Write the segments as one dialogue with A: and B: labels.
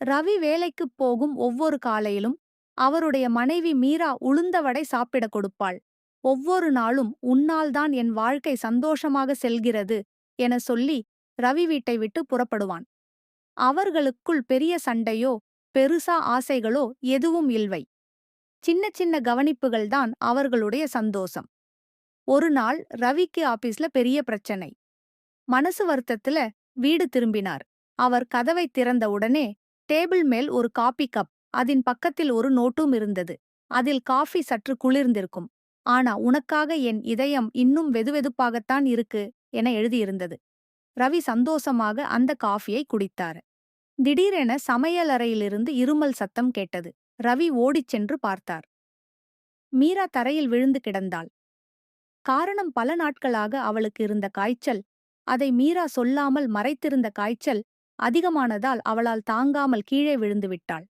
A: ரவி வேலைக்குப் போகும் ஒவ்வொரு காலையிலும் அவருடைய மனைவி மீரா உளுந்த வடை சாப்பிடக் கொடுப்பாள். ஒவ்வொரு நாளும் உன்னால்தான் என் வாழ்க்கை சந்தோஷமாக செல்கிறது என சொல்லி ரவி வீட்டை விட்டு புறப்படுவான். அவர்களுக்குள் பெரிய சண்டையோ பெருசா ஆசைகளோ எதுவும் இல்வை. சின்ன சின்ன கவனிப்புகள்தான் அவர்களுடைய சந்தோஷம். ஒரு நாள் ரவிக்கு ஆபீஸ்ல பெரிய பிரச்சனை. மனசு வருத்தத்துல வீடு திரும்பினார். அவர் கதவை திறந்த உடனே டேபிள் மேல் ஒரு காபி கப், அதின் பக்கத்தில் ஒரு நோட்டும் இருந்தது. அதில் காஃபி சற்று குளிர்ந்திருக்கும். ஆனா உனக்காக என் இதயம் இன்னும் வெதுவெதுப்பாகத்தான் இருக்கு என எழுதியிருந்தது. ரவி சந்தோஷமாக அந்த காஃபியை குடித்தார். திடீரென சமையலறையிலிருந்து இருமல் சத்தம் கேட்டது. ரவி ஓடிச் சென்று பார்த்தார். மீரா தரையில் விழுந்து கிடந்தாள். காரணம் பல நாட்களாக அவளுக்கு இருந்த காய்ச்சல். அதை மீரா சொல்லாமல் மறைத்திருந்த காய்ச்சல் அதிகமானதால் அவளால் தாங்காமல் கீழே விழுந்து விட்டாள்.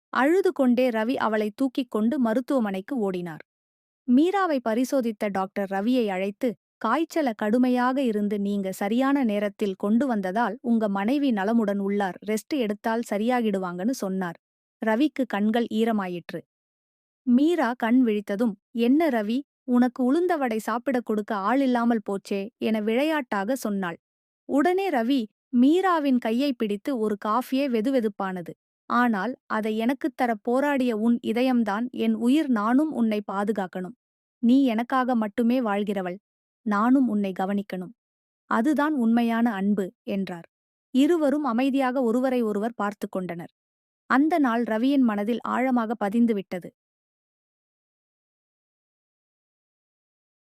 A: அழுது கொண்டே ரவி அவளை தூக்கிக் கொண்டு மருத்துவமனைக்கு ஓடினார். மீராவை பரிசோதித்த டாக்டர் ரவியை அழைத்து, காய்ச்சல கடுமையாக இருந்து நீங்க சரியான நேரத்தில் கொண்டு வந்ததால் உங்க மனைவி நலமுடன் உள்ளார், ரெஸ்ட் எடுத்தால் சரியாகிடுவாங்கன்னு சொன்னார். ரவிக்கு கண்கள் ஈரமாயிற்று. மீரா கண் விழித்ததும், என்ன ரவி, உனக்கு உளுந்த வடை சாப்பிடக் கொடுக்க ஆள் இல்லாமல் போச்சே என விளையாட்டாக சொன்னாள். உடனே ரவி மீராவின் கையை பிடித்து ஒரு காஃபியே வெதுவெதுப்பானது. ஆனால் அதை எனக்குத் தர போராடிய உன் இதயம்தான் என் உயிர், நானும் உன்னை பாதுகாக்கணும். நீ எனக்காக மட்டுமே வாழ்கிறவள். நானும் உன்னை கவனிக்கணும். அதுதான் உண்மையான அன்பு என்றார். இருவரும் அமைதியாக ஒருவரை ஒருவர் பார்த்து கொண்டனர். அந்த நாள் ரவியின் மனதில் ஆழமாக பதிந்துவிட்டது.